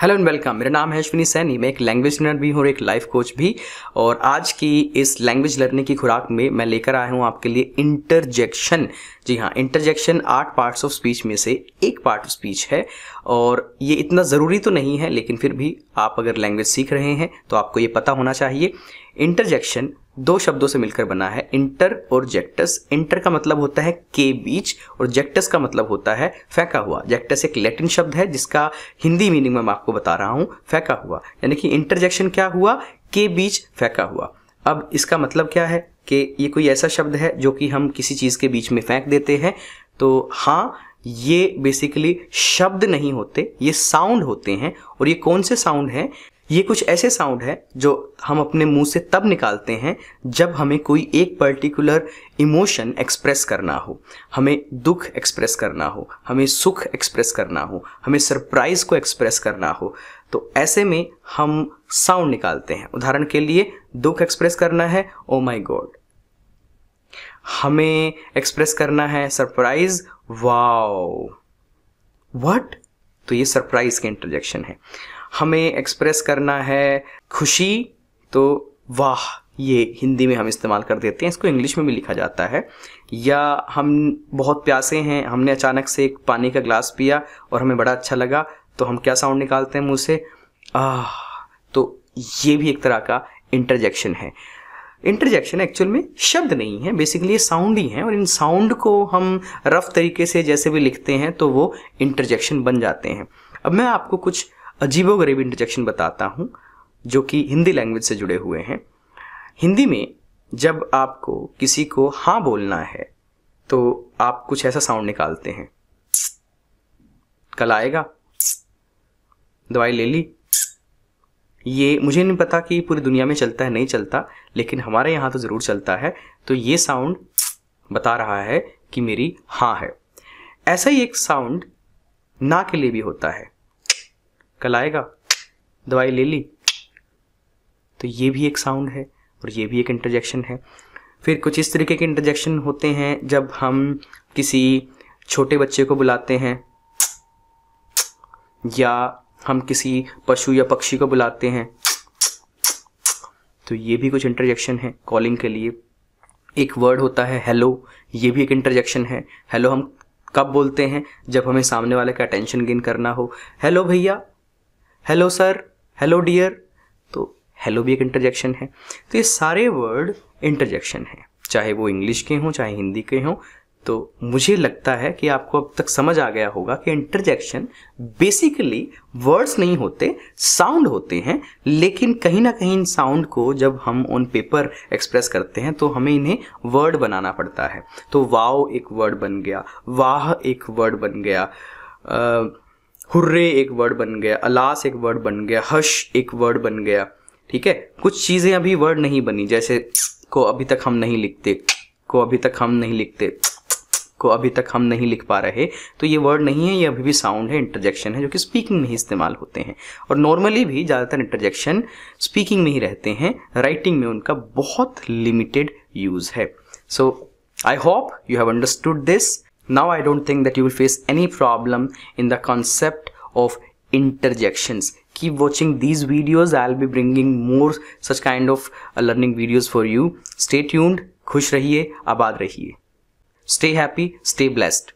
Hello and welcome. मेरा नाम है अश्विनी सैनी। मैं एक लैंग्वेज लर्नर भी हूँ और एक लाइफ कोच भी। और आज की इस लैंग्वेज लर्निंग की खुराक में मैं लेकर आया हूँ आपके लिए इंटरजेक्शन। जी हाँ, इंटरजेक्शन 8 पार्ट्स ऑफ स्पीच में से एक पार्ट ऑफ स्पीच है और ये इतना ज़रूरी तो नहीं है, लेकिन फिर भी आप अगर लैंग्वेज सीख रहे हैं तो आपको ये पता होना चाहिए। इंटरजेक्शन दो शब्दों से मिलकर बना है, इंटर और जेक्टस। इंटर का मतलब होता है के बीच और जेक्टस का मतलब होता है फेंका हुआ। जेक्टस एक लैटिन शब्द है जिसका हिंदी मीनिंग मैं आपको बता रहा हूं, फेंका हुआ। यानी कि इंटरजेक्शन क्या हुआ, के बीच फेंका हुआ। अब इसका मतलब क्या है कि ये कोई ऐसा शब्द है जो कि हम किसी चीज के बीच में फेंक देते हैं। तो हाँ, ये बेसिकली शब्द नहीं होते, ये साउंड होते हैं। और ये कौन से साउंड हैं? ये कुछ ऐसे साउंड है जो हम अपने मुंह से तब निकालते हैं जब हमें कोई एक पर्टिकुलर इमोशन एक्सप्रेस करना हो। हमें दुख एक्सप्रेस करना हो, हमें सुख एक्सप्रेस करना हो, हमें सरप्राइज को एक्सप्रेस करना हो, तो ऐसे में हम साउंड निकालते हैं। उदाहरण के लिए दुख एक्सप्रेस करना है, ओ माई गॉड। हमें एक्सप्रेस करना है सरप्राइज, वाओ, व्हाट। तो ये सरप्राइज के इंटरजेक्शन है। हमें एक्सप्रेस करना है खुशी, तो वाह, ये हिंदी में हम इस्तेमाल कर देते हैं। इसको इंग्लिश में भी लिखा जाता है। या हम बहुत प्यासे हैं, हमने अचानक से एक पानी का ग्लास पिया और हमें बड़ा अच्छा लगा, तो हम क्या साउंड निकालते हैं मुंह से, आह। तो ये भी एक तरह का इंटरजेक्शन है। इंटरजेक्शन एक्चुअल में शब्द नहीं है, बेसिकली ये साउंड ही है। और इन साउंड को हम रफ तरीके से जैसे भी लिखते हैं तो वो इंटरजेक्शन बन जाते हैं। अब मैं आपको कुछ अजीबोगरीब इंटरजेक्शन बताता हूं जो कि हिंदी लैंग्वेज से जुड़े हुए हैं। हिंदी में जब आपको किसी को हाँ बोलना है तो आप कुछ ऐसा साउंड निकालते हैं, कल आएगा, दवाई ले ली। ये मुझे नहीं पता कि पूरी दुनिया में चलता है नहीं चलता, लेकिन हमारे यहाँ तो ज़रूर चलता है। तो ये साउंड बता रहा है कि मेरी हाँ है। ऐसा ही एक साउंड ना के लिए भी होता है, कल आएगा, दवाई ले ली। तो ये भी एक साउंड है और ये भी एक इंटरजेक्शन है। फिर कुछ इस तरीके के इंटरजेक्शन होते हैं जब हम किसी छोटे बच्चे को बुलाते हैं या हम किसी पशु या पक्षी को बुलाते हैं, तो ये भी कुछ इंटरजेक्शन है। कॉलिंग के लिए एक वर्ड होता है हेलो, ये भी एक इंटरजेक्शन है। हेलो हम कब बोलते हैं? जब हमें सामने वाले का अटेंशन गेन करना हो। हेलो भैया, हेलो सर, हेलो डियर, तो हेलो भी एक इंटरजेक्शन है। तो ये सारे वर्ड इंटरजेक्शन है, चाहे वो इंग्लिश के हों चाहे हिंदी के हों। तो मुझे लगता है कि आपको अब तक समझ आ गया होगा कि इंटरजेक्शन बेसिकली वर्ड्स नहीं होते, साउंड होते हैं। लेकिन कहीं ना कहीं इन साउंड को जब हम ऑन पेपर एक्सप्रेस करते हैं तो हमें इन्हें वर्ड बनाना पड़ता है। तो वाओ एक वर्ड बन गया, वाह एक वर्ड बन गया, हुर्रे एक वर्ड बन गया, अलास एक वर्ड बन गया, हश एक वर्ड बन गया। ठीक है, कुछ चीज़ें अभी वर्ड नहीं बनी, जैसे को अभी तक हम नहीं लिखते, को अभी तक हम नहीं लिखते, को अभी तक हम नहीं लिख पा रहे। तो ये वर्ड नहीं है, ये अभी भी साउंड है, इंटरजेक्शन है, जो कि स्पीकिंग में ही इस्तेमाल होते हैं। और नॉर्मली भी ज़्यादातर इंटरजेक्शन स्पीकिंग में ही रहते हैं, राइटिंग में उनका बहुत लिमिटेड यूज़ है। So I hope you have understood this. Now I don't think that you will face any problem in the concept of interjections. Keep watching these videos. I'll be bringing more such kind of learning videos for you. Stay tuned. खुश रहिए, आबाद रहिए. Stay happy, stay blessed.